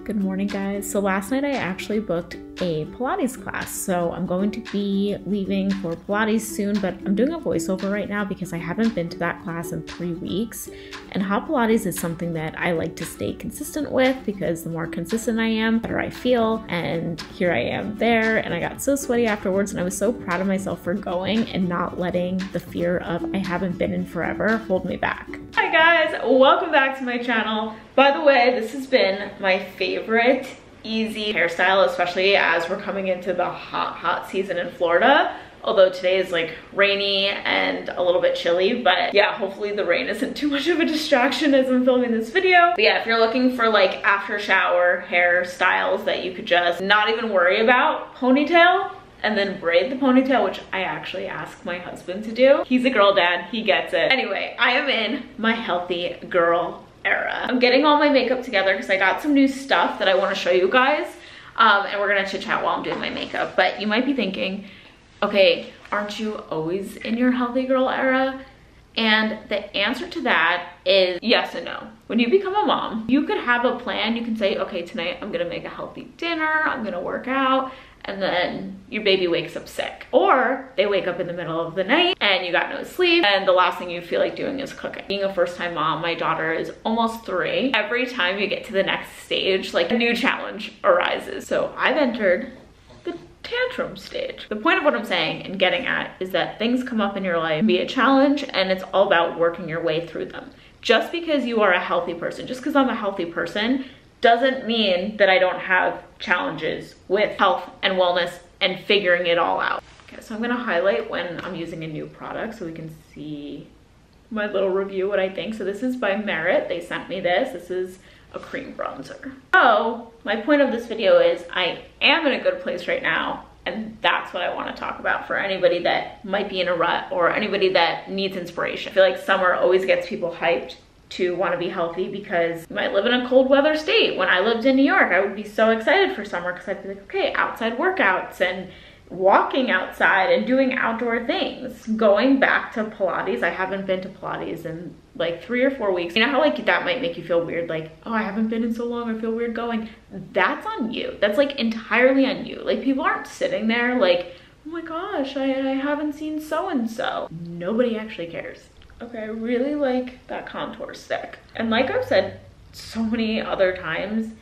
Good morning, guys. So last night I actually booked a Pilates class. So I'm going to be leaving for Pilates soon, but I'm doing a voiceover right now because I haven't been to that class in 3 weeks. And hot Pilates is something that I like to stay consistent with because the more consistent I am, the better I feel. And here I am there, and I got so sweaty afterwards, and I was so proud of myself for going and not letting the fear of I haven't been in forever hold me back. Hi guys, welcome back to my channel. By the way, this has been my favorite easy hairstyle, especially as we're coming into the hot season in Florida. Although today is like rainy and a little bit chilly, but yeah, hopefully the rain isn't too much of a distraction as I'm filming this video. But yeah, if you're looking for like after shower hairstyles that you could just not even worry about, ponytail and then braid the ponytail, which I actually asked my husband to do. He's a girl dad, he gets it. Anyway, I am in my healthy girl era. I'm getting all my makeup together because I got some new stuff that I want to show you guys. And we're gonna chit chat while I'm doing my makeup. But you might be thinking, okay, aren't you always in your healthy girl era? And the answer to that is yes and no. When you become a mom, you could have a plan. You can say, okay, tonight I'm gonna make a healthy dinner, I'm gonna work out, and then your baby wakes up sick. Or they wake up in the middle of the night and you got no sleep and the last thing you feel like doing is cooking. Being a first-time mom, my daughter is almost 3. Every time you get to the next stage, like a new challenge arises. So I've entered the tantrum stage. The point of what I'm saying and getting at is that things come up in your life, be a challenge, and it's all about working your way through them. Just because you are a healthy person, just because I'm a healthy person, doesn't mean that I don't have challenges with health and wellness and figuring it all out. Okay, so I'm gonna highlight when I'm using a new product so we can see my little review, what I think. So this is by Merit. They sent me this. This is a cream bronzer. So my point of this video is I am in a good place right now, and that's what I want to talk about for anybody that might be in a rut or anybody that needs inspiration. I feel like summer always gets people hyped to want to be healthy because you might live in a cold weather state. When I lived in New York, I would be so excited for summer because I'd be like, okay, outside workouts and walking outside and doing outdoor things. Going back to Pilates, I haven't been to Pilates in like 3 or 4 weeks. You know how like that might make you feel weird, like, oh, I haven't been in so long, I feel weird going. That's on you. That's like entirely on you. Like people aren't sitting there like, oh my gosh, I haven't seen so-and-so. Nobody actually cares. Okay, I really like that contour stick. And like I've said so many other times,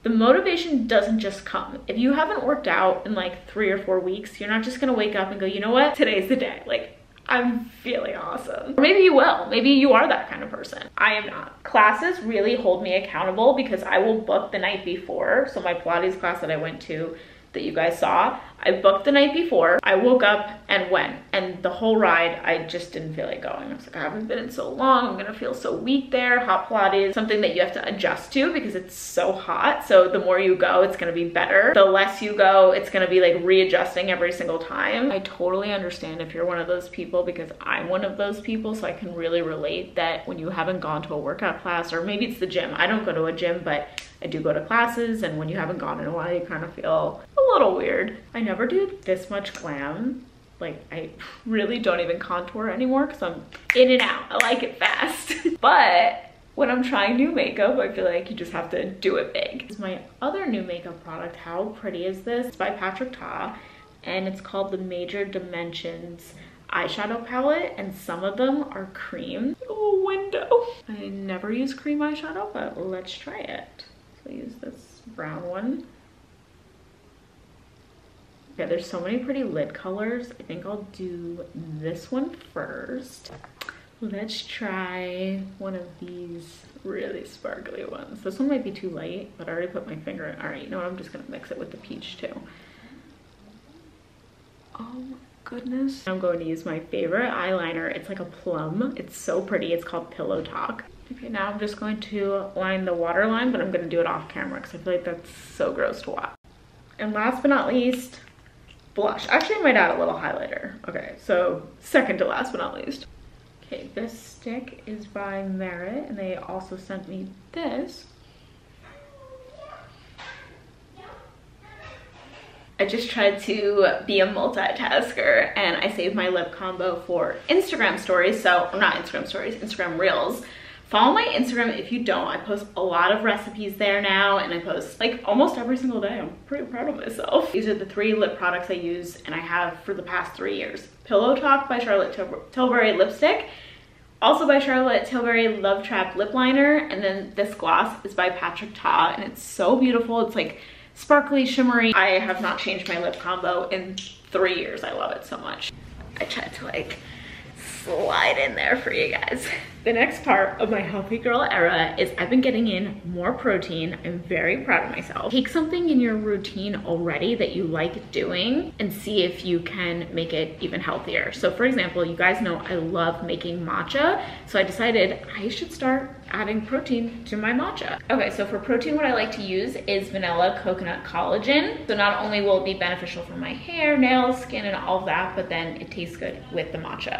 the motivation doesn't just come. If you haven't worked out in like 3 or 4 weeks, you're not just gonna wake up and go, you know what, today's the day. Like, I'm feeling awesome. Or maybe you will. Maybe you are that kind of person. I am not. Classes really hold me accountable because I will book the night before. So my Pilates class that I went to that you guys saw, I booked the night before. I woke up and went, and the whole ride I just didn't feel like going. I was like, I haven't been in so long, I'm gonna feel so weak there. Hot Pilates, something that you have to adjust to because it's so hot. So the more you go, it's gonna be better. The less you go, it's gonna be like readjusting every single time. I totally understand if you're one of those people because I'm one of those people, so I can really relate that when you haven't gone to a workout class, or maybe it's the gym. I don't go to a gym, but I do go to classes, and when you haven't gone in a while, you kind of feel a little weird. I never do this much glam. Like, I really don't even contour anymore because I'm in and out. I like it fast. But when I'm trying new makeup, I feel like you just have to do it big. This is my other new makeup product. How pretty is this? It's by Patrick Ta, and it's called the Major Dimensions eyeshadow palette, and some of them are cream. Oh, window. I never use cream eyeshadow, but let's try it. So I use this brown one. Okay, there's so many pretty lid colors. I think I'll do this one first. Let's try one of these really sparkly ones. This one might be too light, but I already put my finger in. All right, you know what? I'm just gonna mix it with the peach too. Oh my goodness. I'm going to use my favorite eyeliner. It's like a plum. It's so pretty. It's called Pillow Talk. Okay, now I'm just going to line the waterline, but I'm gonna do it off camera because I feel like that's so gross to watch. And last but not least, blush. Actually, I might add a little highlighter. Okay, so second to last but not least. Okay, this stick is by Merit, and they also sent me this. I just tried to be a multitasker, and I saved my lip combo for Instagram stories. So, not Instagram stories, Instagram Reels Follow my Instagram if you don't. I post a lot of recipes there now, and I post like almost every single day. I'm pretty proud of myself. These are the 3 lip products I use and I have for the past 3 years. Pillow Talk by Charlotte Tilbury lipstick. Also by Charlotte Tilbury Love Trap lip liner. And then this gloss is by Patrick Ta, and it's so beautiful. It's like sparkly, shimmery. I have not changed my lip combo in 3 years. I love it so much. I tried to like slide in there for you guys. The next part of my healthy girl era is I've been getting in more protein. I'm very proud of myself. Take something in your routine already that you like doing and see if you can make it even healthier. So for example, you guys know I love making matcha. So I decided I should start adding protein to my matcha. Okay, so for protein, what I like to use is vanilla coconut collagen. So not only will it be beneficial for my hair, nails, skin, and all of that, but then it tastes good with the matcha.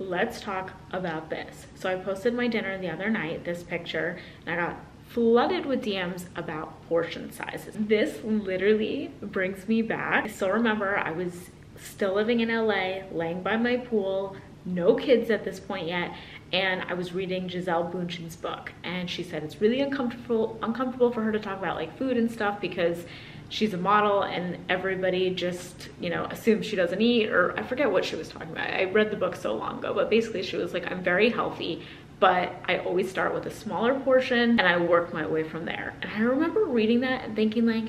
Let's talk about this. So I posted my dinner the other night, this picture, and I got flooded with DMs about portion sizes. This literally brings me back. I still remember I was still living in LA, laying by my pool, no kids at this point yet, and I was reading Gisele Bündchen's book, and she said it's really uncomfortable for her to talk about like food and stuff because she's a model and everybody just, you know, assumes she doesn't eat, or I forget what she was talking about. I read the book so long ago, but basically she was like, I'm very healthy, but I always start with a smaller portion and I work my way from there. And I remember reading that and thinking like,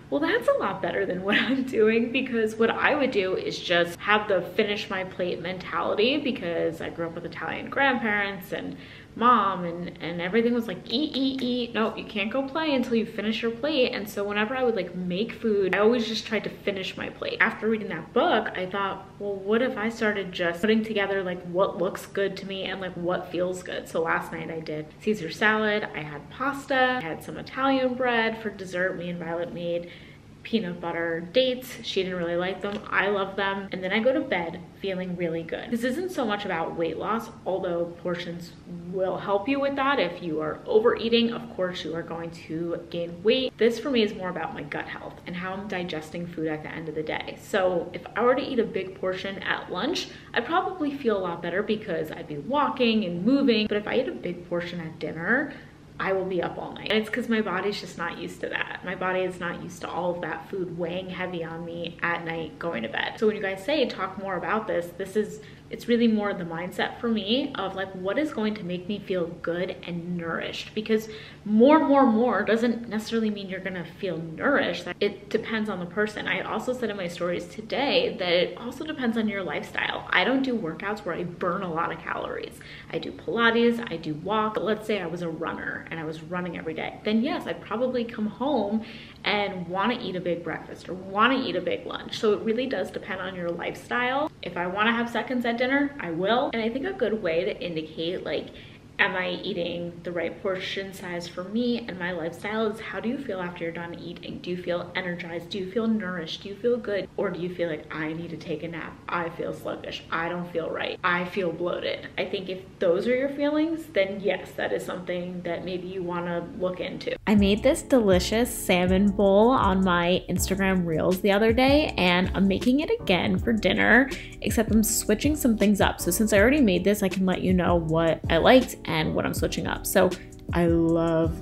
well, that's a lot better than what I'm doing, because what I would do is just have the finish my plate mentality, because I grew up with Italian grandparents and mom and everything was like eat, eat, eat. No, you can't go play until you finish your plate. And so whenever I would like make food, I always just tried to finish my plate. After reading that book, I thought, well, what if I started just putting together like what looks good to me and like what feels good? So last night I did Caesar salad, I had pasta, I had some Italian bread for dessert. Me and Violet made peanut butter dates. She didn't really like them. I love them. And then I go to bed feeling really good. This isn't so much about weight loss, although portions will help you with that. If you are overeating, of course you are going to gain weight. This for me is more about my gut health and how I'm digesting food at the end of the day. So if I were to eat a big portion at lunch, I'd probably feel a lot better because I'd be walking and moving. But if I eat a big portion at dinner, I will be up all night. And it's because my body's just not used to that. My body is not used to all of that food weighing heavy on me at night going to bed. So when you guys say talk more about this, it's really more the mindset for me of like, what is going to make me feel good and nourished? Because more doesn't necessarily mean you're gonna feel nourished. It depends on the person. I also said in my stories today that it also depends on your lifestyle. I don't do workouts where I burn a lot of calories. I do Pilates, I do walk. But let's say I was a runner and I was running every day. Then yes, I'd probably come home and want to eat a big breakfast or want to eat a big lunch. So it really does depend on your lifestyle. If I want to have seconds at dinner, I will. And I think a good way to indicate like, am I eating the right portion size for me and my lifestyle is, how do you feel after you're done eating? Do you feel energized? Do you feel nourished? Do you feel good? Or do you feel like, I need to take a nap? I feel sluggish. I don't feel right. I feel bloated. I think if those are your feelings, then yes, that is something that maybe you want to look into. I made this delicious salmon bowl on my Instagram reels the other day, and I'm making it again for dinner, except I'm switching some things up. So since I already made this, I can let you know what I liked and what I'm switching up. So I love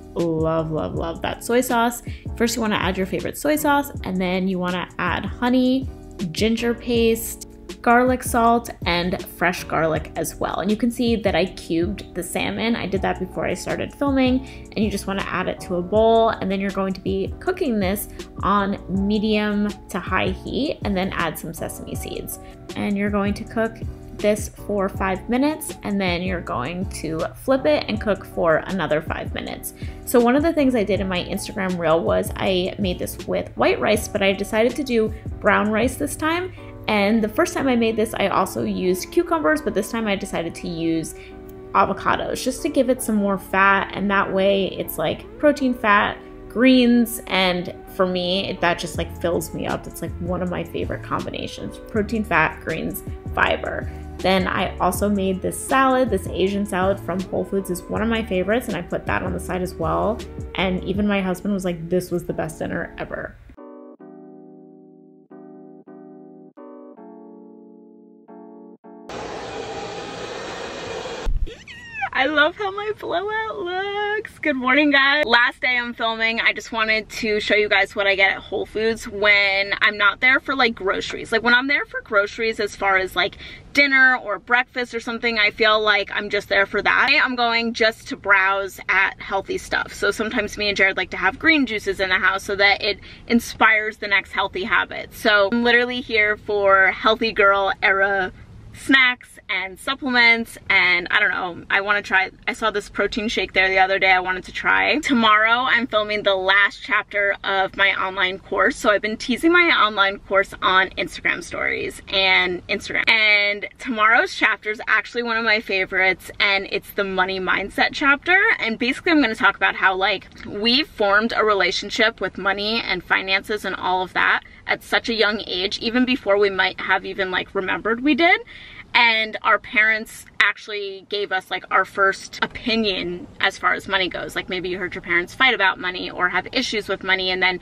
that soy sauce. First, you want to add your favorite soy sauce, and then you want to add honey, ginger paste, garlic salt, and fresh garlic as well. And you can see that I cubed the salmon. I did that before I started filming, and you just want to add it to a bowl, and then you're going to be cooking this on medium to high heat, and then add some sesame seeds. And you're going to cook this for 5 minutes, and then you're going to flip it and cook for another 5 minutes. So one of the things I did in my Instagram reel was I made this with white rice, but I decided to do brown rice this time. And the first time I made this, I also used cucumbers, but this time I decided to use avocados just to give it some more fat, and that way it's like protein, fat, greens, and for me, that just like fills me up. It's like one of my favorite combinations: protein, fat, greens, fiber. Then I also made this salad. This Asian salad from Whole Foods is one of my favorites, and I put that on the side as well. And even my husband was like, this was the best dinner ever. I love how my blowout looks. Good morning, guys. Last day I'm filming. I just wanted to show you guys what I get at Whole Foods when I'm not there for like groceries. Like when I'm there for groceries as far as like dinner or breakfast or something, I feel like I'm just there for that. I'm going just to browse at healthy stuff. So sometimes me and Jared like to have green juices in the house so that it inspires the next healthy habit. So I'm literally here for healthy girl era snacks and supplements, and I don't know, I want to try. I saw this protein shake there the other day I wanted to try. Tomorrow I'm filming the last chapter of my online course, so I've been teasing my online course on Instagram stories and Instagram, and tomorrow's chapter is actually one of my favorites, and it's the money mindset chapter. And basically I'm going to talk about how like we formed a relationship with money and finances and all of that at such a young age, even before we might have even like remembered we did. And our parents actually gave us like our first opinion as far as money goes. Like maybe you heard your parents fight about money or have issues with money, and then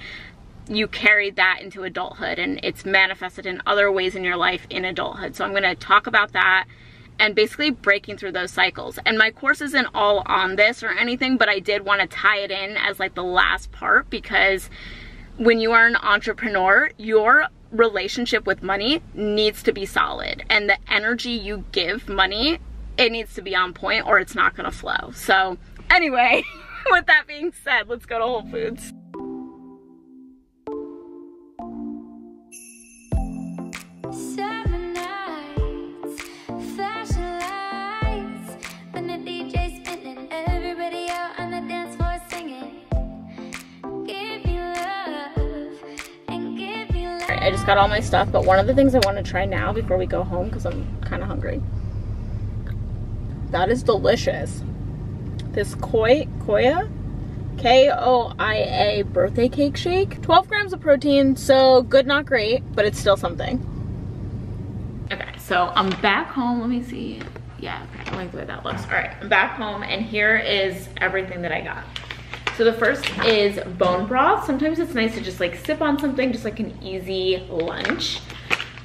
you carried that into adulthood, and it's manifested in other ways in your life in adulthood. So I'm going to talk about that and basically breaking through those cycles. And my course isn't all on this or anything, but I did want to tie it in as like the last part, because when you are an entrepreneur, your relationship with money needs to be solid, and the energy you give money, it needs to be on point or it's not gonna flow. So anyway, with that being said, let's go to Whole Foods. I just got all my stuff, but one of the things I want to try now before we go home, because I'm kind of hungry. That is delicious. This Koya, K-O-I-A birthday cake shake. 12 grams of protein, so good, not great, but it's still something. Okay, so I'm back home. Let me see. Yeah, okay, I like the way that looks. All right, I'm back home, and here is everything that I got. So the first is bone broth. Sometimes it's nice to just like sip on something, just like an easy lunch.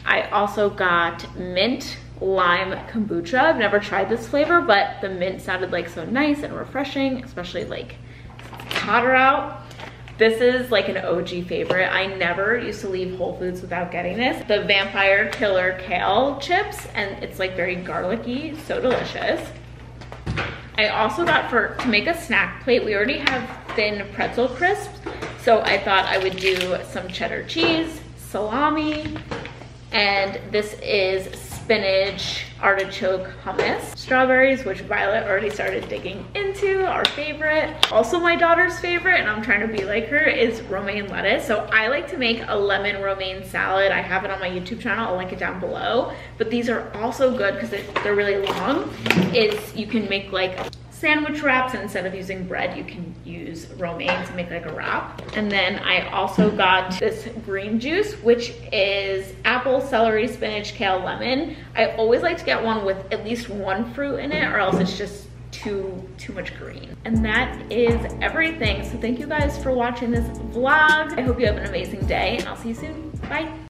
I also got mint lime kombucha. I've never tried this flavor, but the mint sounded like so nice and refreshing, especially like it's hotter out. This is like an OG favorite. I never used to leave Whole Foods without getting this. The Vampire Killer Kale chips, and it's like very garlicky, so delicious. I also got to make a snack plate, we already have thin pretzel crisps, so I thought I would do some cheddar cheese, salami, and this is spinach artichoke hummus. Strawberries, which Violet already started digging into, our favorite. Also my daughter's favorite, and I'm trying to be like her, is romaine lettuce. So I like to make a lemon romaine salad. I have it on my YouTube channel, I'll link it down below. But these are also good because they're really long. You can make like sandwich wraps, and instead of using bread, you can use romaine to make like a wrap. And then I also got this green juice, which is apple, celery, spinach, kale, lemon. I always like to get one with at least one fruit in it, or else it's just too much green. And that is everything. So thank you guys for watching this vlog. I hope you have an amazing day, and I'll see you soon. Bye.